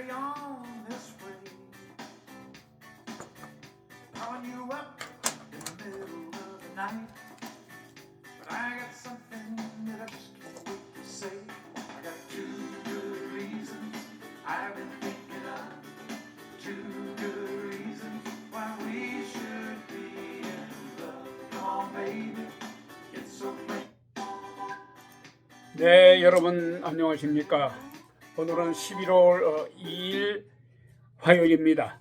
carry on this way. Calling you up in the middle of the night, but I got something that I just can't wait to say. I got two good reasons I've been thinking of, two good reasons why we should be in love. Come on, baby, it's so plain. 네, 여러분 안녕하십니까? 오늘은 11월 2일 화요일입니다.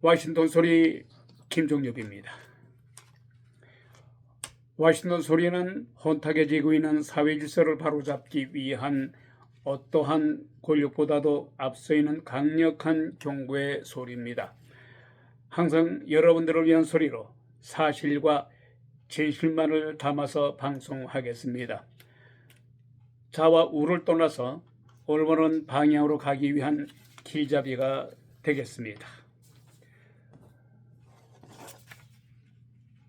워싱턴 소리 김종엽입니다. 워싱턴 소리는 혼탁해지고 있는 사회 질서를 바로잡기 위한 어떠한 권력보다도 앞서 있는 강력한 경고의 소리입니다. 항상 여러분들을 위한 소리로 사실과 진실만을 담아서 방송하겠습니다. 자와 우를 떠나서 올바른 방향으로 가기 위한 길잡이가 되겠습니다.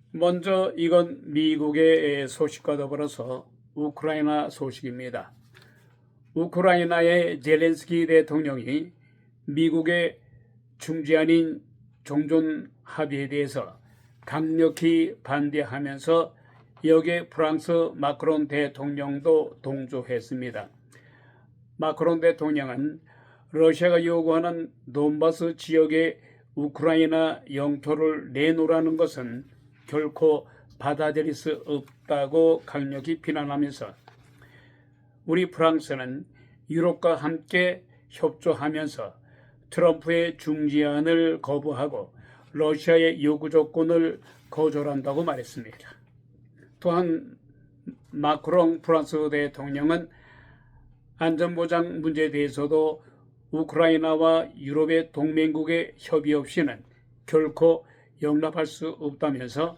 먼저 이건 미국의 소식과 더불어서 우크라이나 소식입니다. 우크라이나의 젤렌스키 대통령이 미국의 중재 아닌 종전 합의에 대해서 강력히 반대하면서 여기에 프랑스 마크롱 대통령도 동조했습니다. 마크롱 대통령은 러시아가 요구하는 돈바스 지역의 우크라이나 영토를 내놓으라는 것은 결코 받아들일 수 없다고 강력히 비난하면서 우리 프랑스는 유럽과 함께 협조하면서 트럼프의 중재안을 거부하고 러시아의 요구 조건을 거절한다고 말했습니다. 또한 마크롱 프랑스 대통령은 안전보장 문제에 대해서도 우크라이나와 유럽의 동맹국의 협의 없이는 결코 용납할 수 없다면서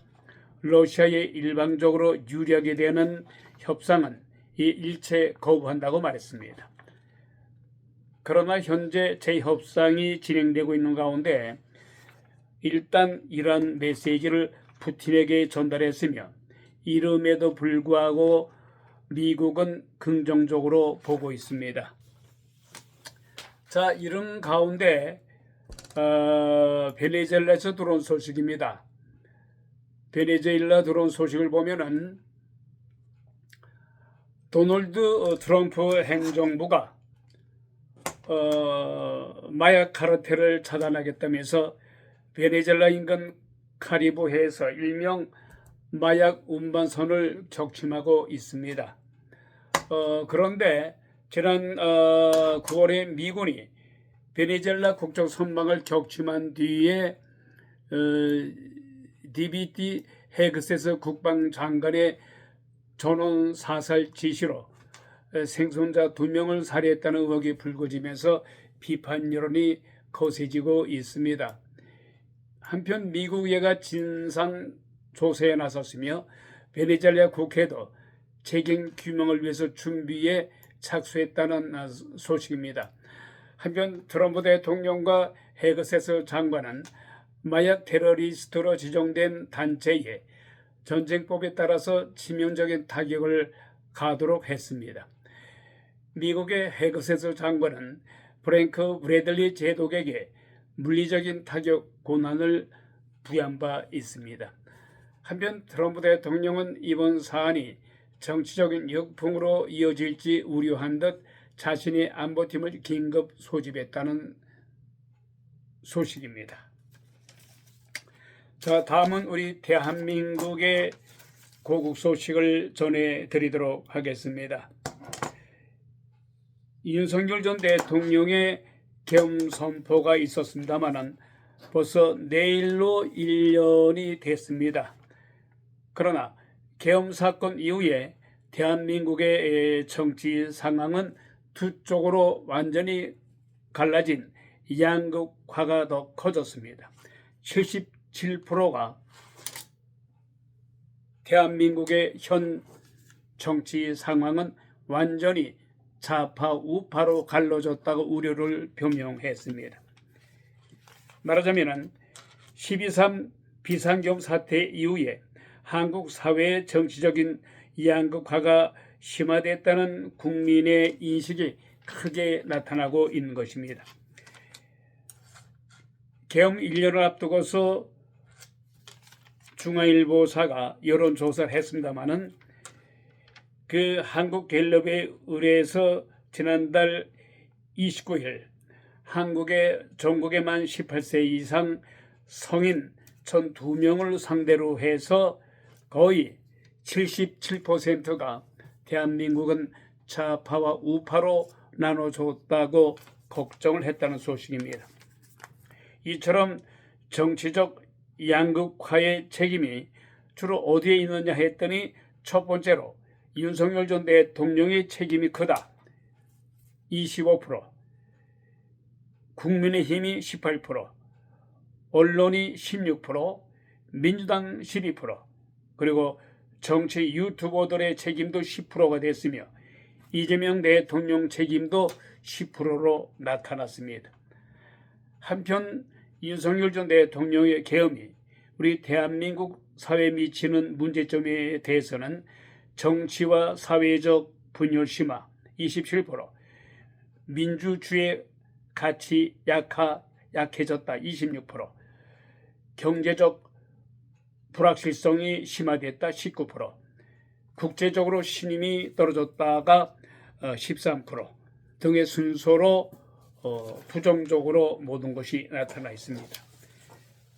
러시아에 일방적으로 유리하게 되는 협상은 일체 거부한다고 말했습니다. 그러나 현재 재협상이 진행되고 있는 가운데 일단 이러한 메시지를 푸틴에게 전달했으며 이름에도 불구하고 미국은 긍정적으로 보고 있습니다. 자, 이런 가운데 베네수엘라에서 들어온 소식입니다. 베네수엘라 들어온 소식을 보면은 도널드 트럼프 행정부가 마약 카르텔을 차단하겠다면서 베네수엘라 인근 카리브해에서 일명 마약 운반선을 격침하고 있습니다. 그런데 지난 9월에 미군이 베네수엘라 국적 선박을 격침한 뒤에 디비티 헤그세스 국방장관의 전원 사살 지시로 생존자 2명을 살해했다는 의혹이 불거지면서 비판 여론이 거세지고 있습니다. 한편 미국의회가 진상 조사에 나섰으며 베네수엘라 국회도 책임 규명을 위해서 준비에 착수했다는 소식입니다. 한편 트럼프 대통령과 헤그세스 장관은 마약 테러리스트로 지정된 단체에 전쟁법에 따라서 치명적인 타격을 가하도록 했습니다. 미국의 헤그세스 장관은 프랭크 브래들리 제독에게 물리적인 타격 권한을 부여한 바 있습니다. 한편 트럼프 대통령은 이번 사안이 정치적인 역풍으로 이어질지 우려한 듯 자신의 안보팀을 긴급 소집했다는 소식입니다. 자, 다음은 우리 대한민국의 고국 소식을 전해드리도록 하겠습니다. 윤석열 전 대통령의 계엄 선포가 있었습니다마는 벌써 내일로 1년이 됐습니다. 그러나 계엄 사건 이후에 대한민국의 정치 상황은 두 쪽으로 완전히 갈라진 양극화가 더 커졌습니다. 77%가 대한민국의 현 정치 상황은 완전히 좌파 우파로 갈라졌다고 우려를 표명했습니다. 말하자면 12.3 비상계엄 사태 이후에 한국 사회의 정치적인 양극화가 심화됐다는 국민의 인식이 크게 나타나고 있는 것입니다. 계엄 1년을 앞두고서 중앙일보사가 여론조사를 했습니다마는 그 한국갤럽에 의뢰해서 지난달 29일 전국의 만 18세 이상 성인 1,002명을 상대로 해서 거의 77%가 대한민국은 좌파와 우파로 나눠줬다고 걱정을 했다는 소식입니다. 이처럼 정치적 양극화의 책임이 주로 어디에 있느냐 했더니 첫 번째로 윤석열 전 대통령의 책임이 크다. 25%, 국민의힘이 18%, 언론이 16%, 민주당 12%, 그리고 정치 유튜버들의 책임도 10%가 됐으며 이재명 대통령 책임도 10%로 나타났습니다. 한편 윤석열 전 대통령의 계엄이 우리 대한민국 사회에 미치는 문제점에 대해서는 정치와 사회적 분열 심화 27%, 민주주의 가치 약해졌다 26%, 경제적 불확실성이 심화됐다 19%, 국제적으로 신임이 떨어졌다가 13% 등의 순서로 부정적으로 모든 것이 나타나 있습니다.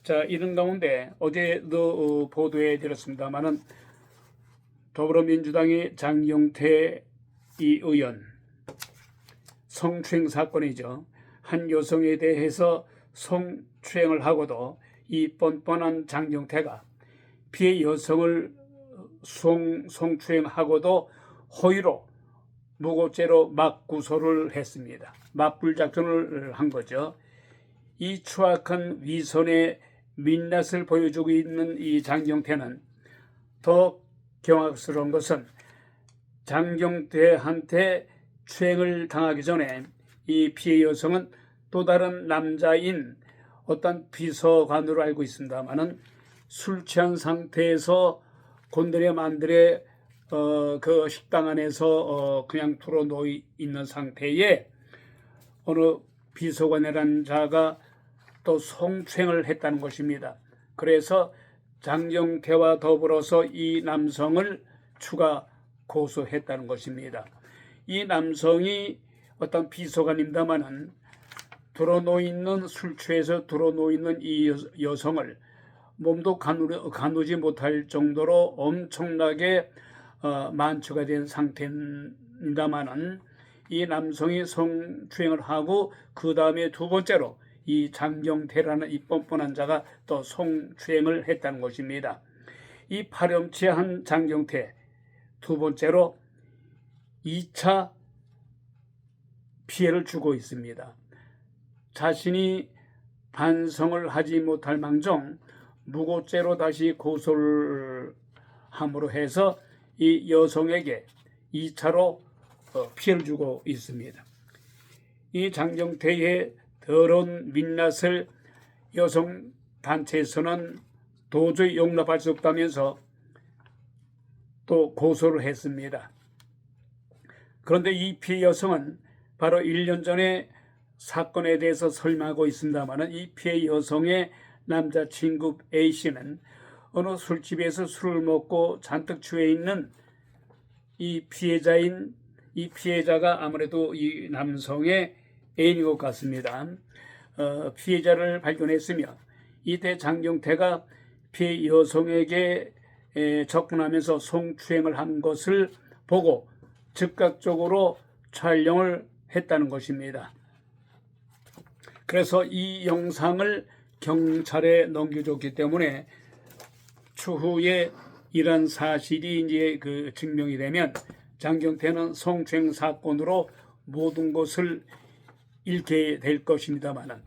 자, 이런 가운데 어제도 보도해 드렸습니다마는 더불어민주당의 장경태 이 의원 성추행 사건이죠. 한 여성에 대해서 성추행을 하고도 이 뻔뻔한 장경태가 피해 여성을 성추행하고도 허위로 무고죄로 맞구소를 했습니다. 맞불 작전을 한 거죠. 이 추악한 위선의 민낯을 보여주고 있는 이 장경태는 더 경악스러운 것은 장경태한테 추행을 당하기 전에 이 피해 여성은 또 다른 남자인 어떤 비서관으로 알고 있습니다만은 술 취한 상태에서 곤드레 만드레 그 식당 안에서 그냥 들어 놓여 있는 상태에 어느 비서관이라는 자가 또 성추행을 했다는 것입니다. 그래서 장경태와 더불어서 이 남성을 추가 고소했다는 것입니다. 이 남성이 어떤 비서관입니다마는 술 취해서 들어 놓여 있는 이 여성을 몸도 가누지 못할 정도로 엄청나게 만취가 된 상태입니다마는 이 남성이 성추행을 하고 그 다음에 두 번째로 이 장경태라는 이 뻔뻔한 자가 또 성추행을 했다는 것입니다. 이 파렴치한 장경태 두 번째로 2차 피해를 주고 있습니다. 자신이 반성을 하지 못할 망정 무고죄로 다시 고소를 함으로 해서 이 여성에게 2차로 피해를 주고 있습니다. 이 장경태의 더러운 민낯을 여성 단체에서는 도저히 용납할 수 없다면서 또 고소를 했습니다. 그런데 이 피해 여성은 바로 1년 전에 사건에 대해서 설명하고 있습니다만 이 피해 여성의 남자친구 A씨는 어느 술집에서 술을 먹고 잔뜩 취해 있는 이 피해자가 아무래도 이 남성의 애인인 것 같습니다. 피해자를 발견했으며 이때 장경태가 피해 여성에게 접근하면서 성추행을 한 것을 보고 즉각적으로 촬영을 했다는 것입니다. 그래서 이 영상을 경찰에 넘겨줬기 때문에 추후에 이런 사실이 이제 증명이 되면 장경태는 성추행 사건으로 모든 것을 잃게 될 것입니다만은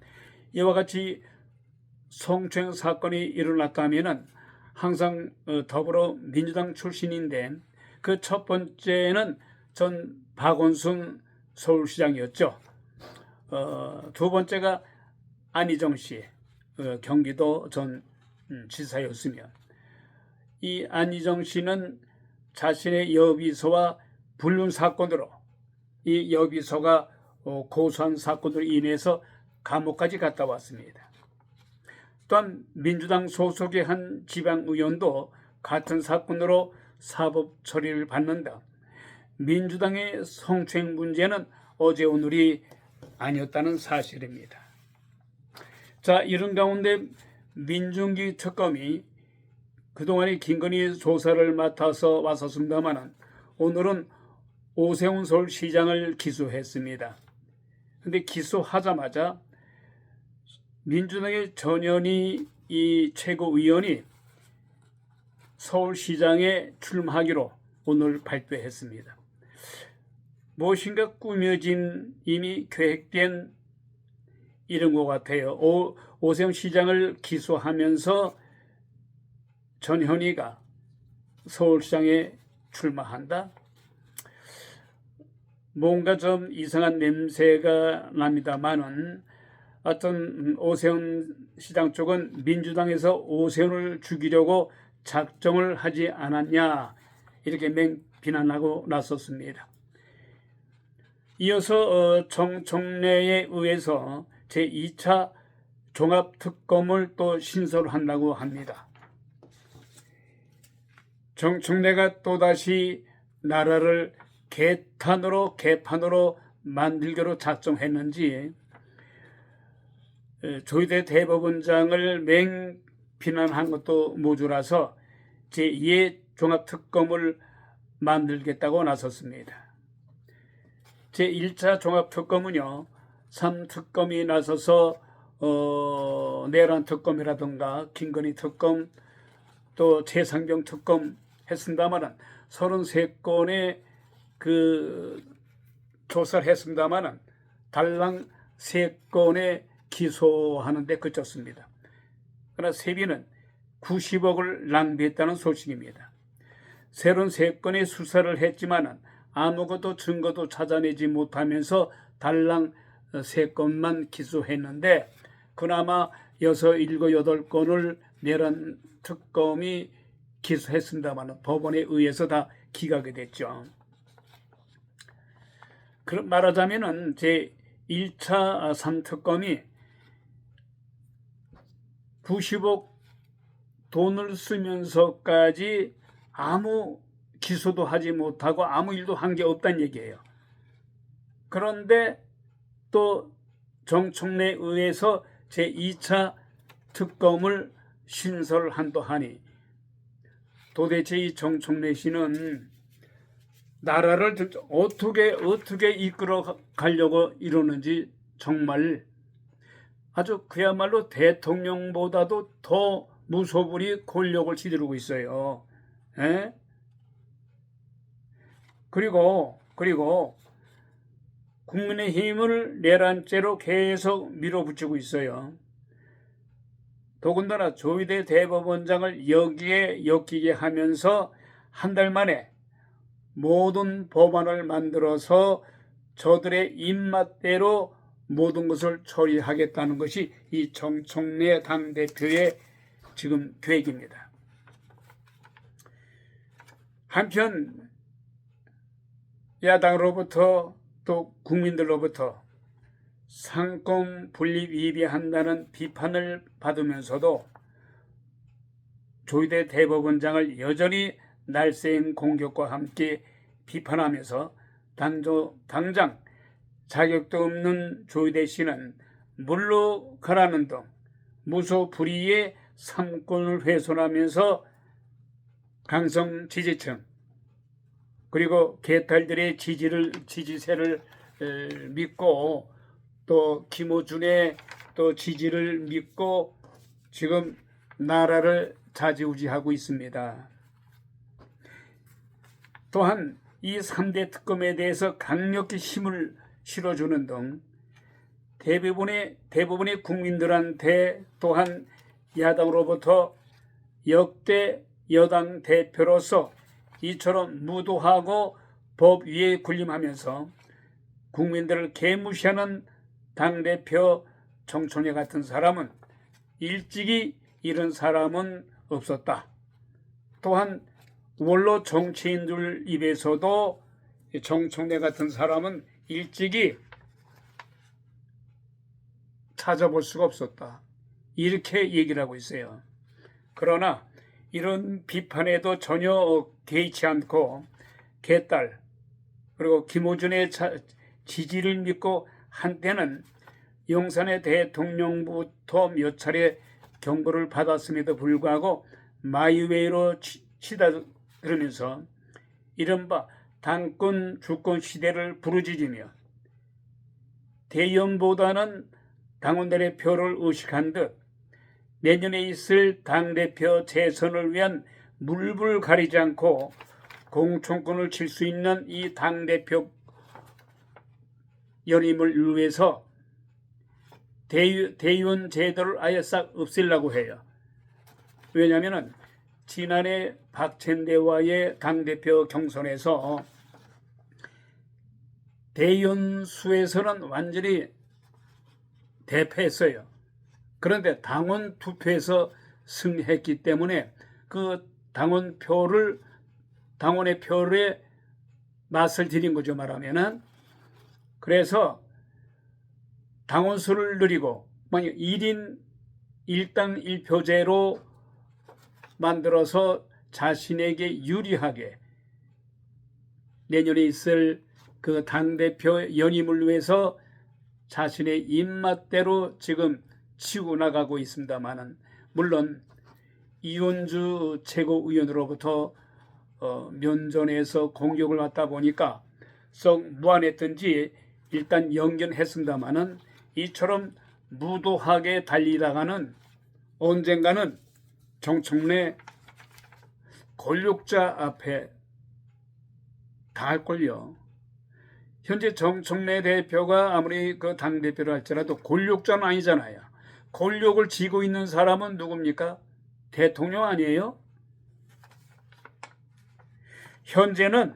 이와 같이 성추행 사건이 일어났다면은 항상 더불어민주당 출신인데 그 첫 번째는 전 박원순 서울시장이었죠. 두 번째가 안희정 씨, 경기도 전 지사였으며 이 안희정 씨는 자신의 여비서와 불륜 사건으로 이 여비서가 고소한 사건으로 인해서 감옥까지 갔다 왔습니다. 또한 민주당 소속의 한 지방의원도 같은 사건으로 사법 처리를 받는다. 민주당의 성추행 문제는 어제 오늘이 아니었다는 사실입니다. 자, 이런 가운데 민중기 특검이 그동안에 김건희 조사를 맡아서 왔었습니다만 오늘은 오세훈 서울시장을 기소했습니다. 그런데 기소하자마자 민주당의 전현희 이 최고위원이 서울시장에 출마하기로 오늘 발표했습니다. 무엇인가 꾸며진 이미 계획된 이런 것 같아요. 오세훈 시장을 기소하면서 전현희가 서울시장에 출마한다? 뭔가 좀 이상한 냄새가 납니다만은 어떤 오세훈 시장 쪽은 민주당에서 오세훈을 죽이려고 작정을 하지 않았냐 이렇게 비난하고 나섰습니다. 이어서 정청래에 의해서 제2차 종합특검을 또 신설한다고 합니다. 정청래가 또다시 나라를 개판으로 만들기로 작정했는지 조희대 대법원장을 비난한 것도 모자라서 제2의 종합특검을 만들겠다고 나섰습니다. 제1차 종합특검은요, 3특검이 나서서 내란 특검이라든가 김건희 특검 또 최상병 특검 했습니다마는 33건의 그 조사를 했습니다마는 달랑 3건에 기소하는 데 그쳤습니다. 그러나 세비는 90억을 낭비했다는 소식입니다. 새로운 3건의 수사를 했지만은 아무것도 증거도 찾아내지 못하면서 달랑 3건만 기소했는데 그나마 6, 7, 8건을 내란 특검이 기소했습니다만 법원에 의해서 다 기각이 됐죠. 그럼 말하자면은 제 1차 3특검이 90억 돈을 쓰면서까지 아무 기소도 하지 못하고 아무 일도 한 게 없다는 얘기예요. 그런데 또 정청래에 의해서 제2차 특검을 신설한다 하니 도대체 이 정청래 씨는 나라를 어떻게 이끌어 가려고 이러는지 정말 아주 그야말로 대통령보다도 더 무소불위 권력을 휘두르고 있어요. 에? 그리고 국민의힘을 내란죄로 계속 밀어붙이고 있어요. 더군다나 조희대 대법원장을 여기에 엮이게 하면서 한 달 만에 모든 법안을 만들어서 저들의 입맛대로 모든 것을 처리하겠다는 것이 이 정청래 당대표의 지금 계획입니다. 한편 야당으로부터 또 국민들로부터 상권 분립 위배한다는 비판을 받으면서도 조희대 대법원장을 여전히 날쌘 공격과 함께 비판하면서 당장 자격도 없는 조희대 씨는 물러가라는 등 무소불위의 삼권을 훼손하면서 강성 지지층 그리고 개딸들의 지지세를 믿고 또 김어준의 또 지지를 믿고 지금 나라를 좌지우지하고 있습니다. 또한 이 3대 특검에 대해서 강력히 힘을 실어주는 등 대부분의 국민들한테 또한 야당으로부터 역대 여당 대표로서 이처럼 무도하고 법 위에 군림하면서 국민들을 개무시하는 당대표 정청래 같은 사람은 일찍이 이런 사람은 없었다. 또한 원로 정치인들 입에서도 정청래 같은 사람은 일찍이 찾아볼 수가 없었다. 이렇게 얘기를 하고 있어요. 그러나 이런 비판에도 전혀 개의치 않고 개딸 그리고 김어준의 지지를 믿고 한때는 용산의 대통령부터 몇 차례 경고를 받았음에도 불구하고 마이웨이로 치닫으면서 이른바 당권 주권 시대를 부르짖으며 대의원보다는 당원들의 표를 의식한 듯 내년에 있을 당대표 재선을 위한 물불 가리지 않고 공천권을 칠 수 있는 이 당대표 연임을 위해서 대의원 제도를 아예 싹 없애려고 해요. 왜냐하면 지난해 박찬대와의 당대표 경선에서 대의원 수에서는 완전히 대패했어요. 그런데 당원 투표에서 승리했기 때문에 그 당원의 표에 맛을 들인 거죠, 말하면은. 그래서 당원 수를 늘리고 만약 1인 1당 1표제로 만들어서 자신에게 유리하게 내년에 있을 그 당대표 연임을 위해서 자신의 입맛대로 지금 치고 나가고 있습니다만은, 물론 이원주 최고위원으로부터 면전에서 공격을 받다 보니까 썩 무안했던지 일단 연견했습니다만은, 이처럼 무도하게 달리다가는 언젠가는 정청래 권력자 앞에 닿을걸요. 현재 정청래 대표가 아무리 그 당대표를 할지라도 권력자는 아니잖아요. 권력을 쥐고 있는 사람은 누굽니까? 대통령 아니에요? 현재는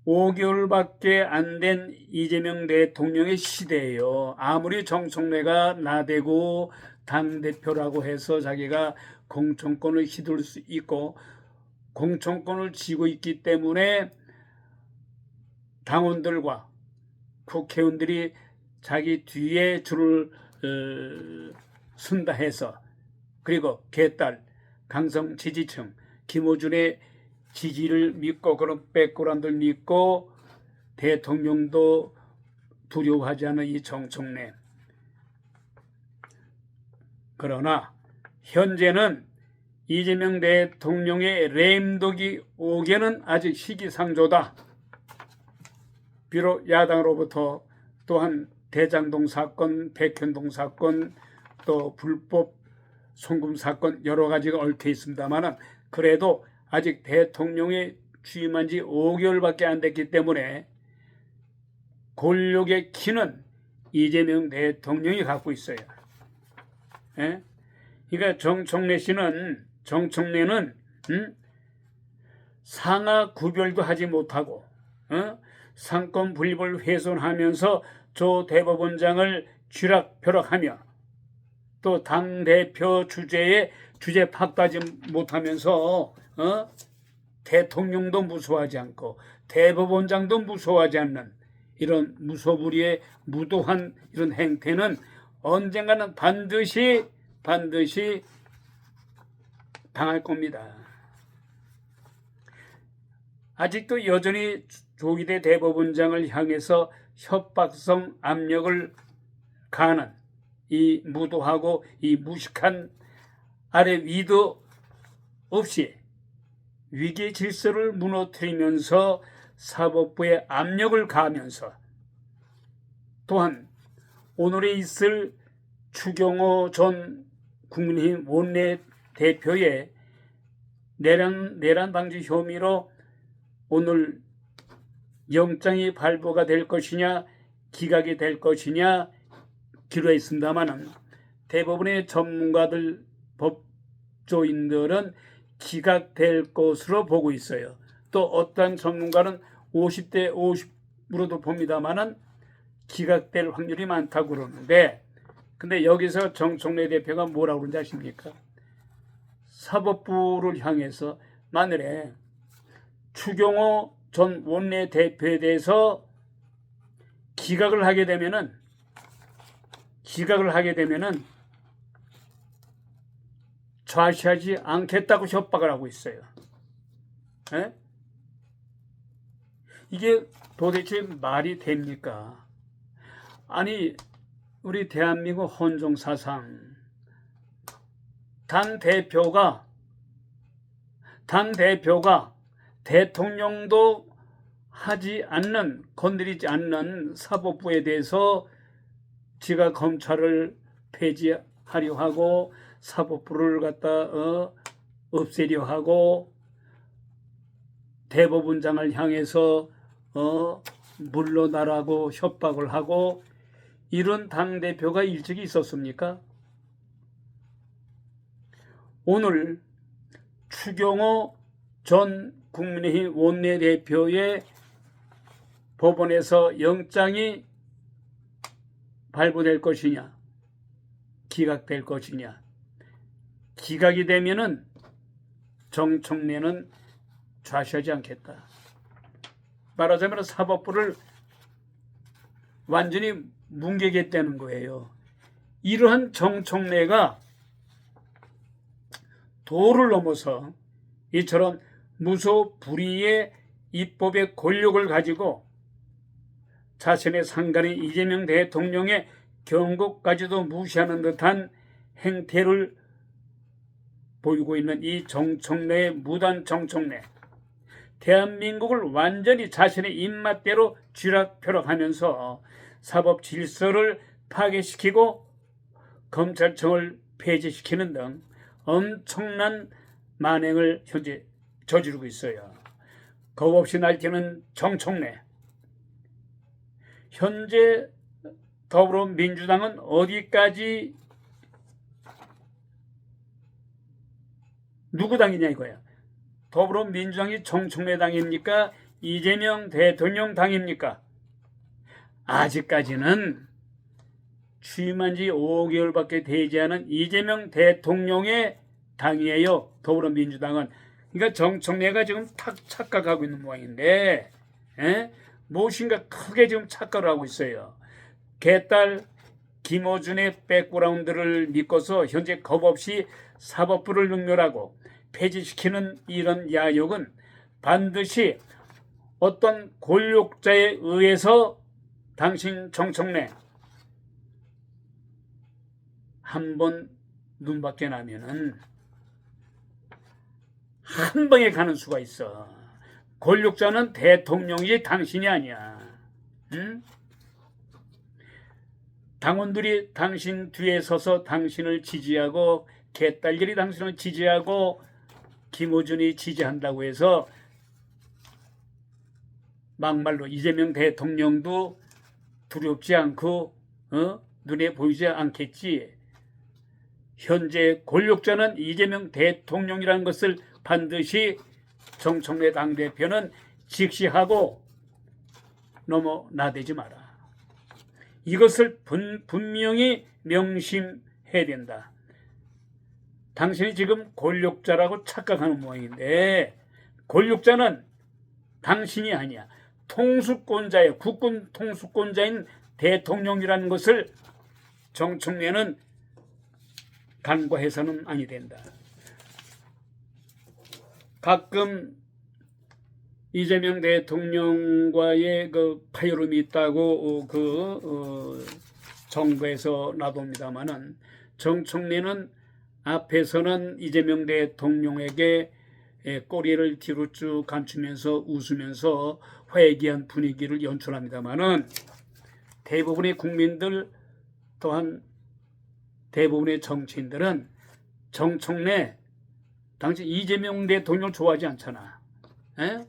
5개월밖에 안 된 이재명 대통령의 시대예요. 아무리 정청래가 나대고 당대표라고 해서 자기가 공천권을 휘둘 수 있고 공천권을 쥐고 있기 때문에 당원들과 국회의원들이 자기 뒤에 줄을 쓴다 해서, 그리고 개딸 강성 지지층 김어준의 지지를 믿고 그런 백그라운드를 믿고 대통령도 두려워하지 않은 이 정청래. 그러나 현재는 이재명 대통령의 램독이 오게는 아직 시기상조다. 비록 야당으로부터 또한 대장동 사건, 백현동 사건, 또 불법 송금 사건 여러 가지가 얽혀 있습니다만, 그래도 아직 대통령이 취임한 지 5개월밖에 안 됐기 때문에 권력의 키는 이재명 대통령이 갖고 있어요. 예? 그러니까 정청래는 상하 구별도 하지 못하고 상권 분립을 훼손하면서 조 대법원장을 쥐락펴락하며 또 당대표 주제 파악하지 못하면서 대통령도 무서워하지 않고 대법원장도 무서워하지 않는 이런 무소불위의 무도한 이런 행태는 언젠가는 반드시 당할 겁니다. 아직도 여전히 조기대 대법원장을 향해서 협박성 압력을 가하는 이 무도하고 이 무식한 아래 위도 없이 위기 질서를 무너뜨리면서 사법부에 압력을 가하면서, 또한 오늘에 있을 추경호 전 국민의힘 원내대표의 내란 방지 혐의로 오늘 영장이 발부가 될 것이냐 기각이 될 것이냐 기로했습니다마는, 대부분의 전문가들 법조인들은 기각될 것으로 보고 있어요. 또 어떤 전문가는 50대 50으로도 봅니다마는 기각될 확률이 많다고 그러는데, 근데 여기서 정청래 대표가 뭐라고 그러는지 아십니까? 사법부를 향해서 만일에 추경호 전 원내대표에 대해서 기각을 하게 되면은 좌시하지 않겠다고 협박을 하고 있어요. 에? 이게 도대체 말이 됩니까? 아니, 우리 대한민국 헌정사상 당대표가 대통령도 건드리지 않는 사법부에 대해서 지가 검찰을 폐지하려 하고 사법부를 갖다 없애려 하고 대법원장을 향해서 물러나라고 협박을 하고 이런 당대표가 일찍이 있었습니까? 오늘 추경호 전 국민의힘 원내대표의 법원에서 영장이 발부될 것이냐, 기각될 것이냐. 기각이 되면은 정청래는 좌시하지 않겠다. 말하자면 사법부를 완전히 뭉개겠다는 거예요. 이러한 정청래가 도를 넘어서 이처럼 무소불위의 입법의 권력을 가지고 자신의 상간인 이재명 대통령의 경고까지도 무시하는 듯한 행태를 보이고 있는 이 정청래의 무단 정청래, 대한민국을 완전히 자신의 입맛대로 쥐락펴락하면서 사법 질서를 파괴시키고 검찰청을 폐지시키는 등 엄청난 만행을 현재 저지르고 있어요. 겁없이 날뛰는 정청래. 현재 더불어민주당은 어디까지 누구 당이냐 이거야. 더불어민주당이 정청래 당입니까? 이재명 대통령 당입니까? 아직까지는 취임한 지 5개월밖에 되지 않은 이재명 대통령의 당이에요. 더불어민주당은. 그러니까 정청래가 지금 착각하고 있는 모양인데 무엇인가 크게 지금 착각을 하고 있어요. 개딸 김어준의 백그라운드를 믿고서 현재 겁없이 사법부를 능멸하고 폐지시키는 이런 야욕은 반드시 어떤 권력자에 의해서 당신 정청래 한번 눈밖에 나면은 한 방에 가는 수가 있어. 권력자는 대통령이지 당신이 아니야. 응? 당원들이 당신 뒤에 서서 당신을 지지하고 개딸들이 당신을 지지하고 김어준이 지지한다고 해서 막말로 이재명 대통령도 두렵지 않고 눈에 보이지 않겠지. 현재 권력자는 이재명 대통령이라는 것을 반드시 정청래 당대표는 직시하고 넘어나대지 마라. 이것을 분명히 명심해야 된다. 당신이 지금 권력자라고 착각하는 모양인데 권력자는 당신이 아니야. 통수권자의 국군 통수권자인 대통령이라는 것을 정청래는 간과해서는 아니 된다. 가끔 이재명 대통령과의 그 파열음이 있다고 정부에서 나옵니다만은 정청래는 앞에서는 이재명 대통령에게 꼬리를 뒤로 쭉 감추면서 웃으면서 회귀한 분위기를 연출합니다만은 대부분의 국민들 또한 대부분의 정치인들은 정청래 당시 이재명 대통령을 좋아하지 않잖아. 에?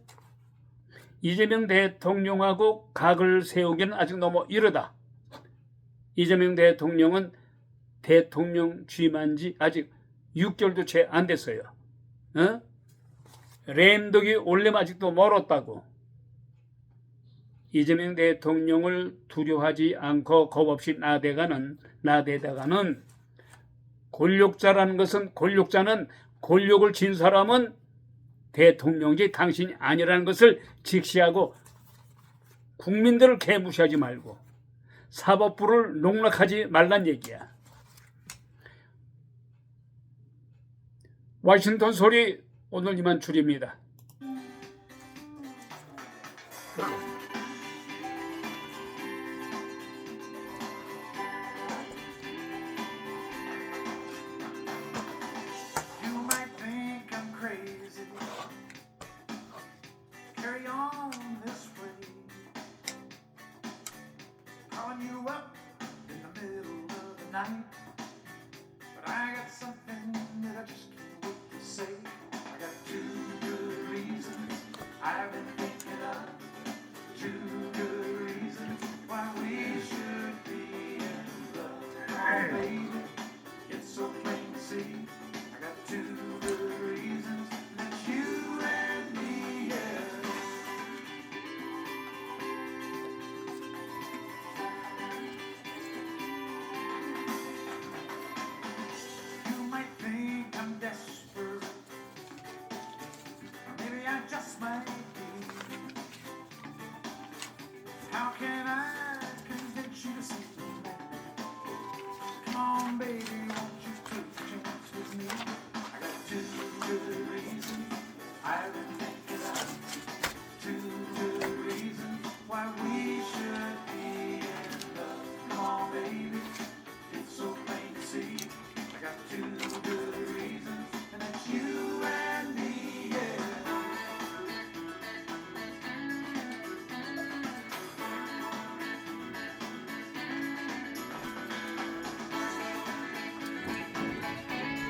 이재명 대통령하고 각을 세우기는 아직 너무 이르다. 이재명 대통령은 대통령 취임한 지 아직 6개월도 채 안 됐어요. 램독이 올려면 아직도 멀었다고. 이재명 대통령을 두려워하지 않고 겁없이 나대다가는 권력자라는 것은 권력자는 권력을 쥔 사람은 대통령직 당신이 아니라는 것을 직시하고 국민들을 개무시하지 말고 사법부를 농락하지 말란 얘기야. 워싱턴 소리 오늘 이만 줄입니다. You might think I'm crazy. Carry on this way. Calling you up in the middle of the night. But I got something that I just can't wait to say. I got two good reasons I've been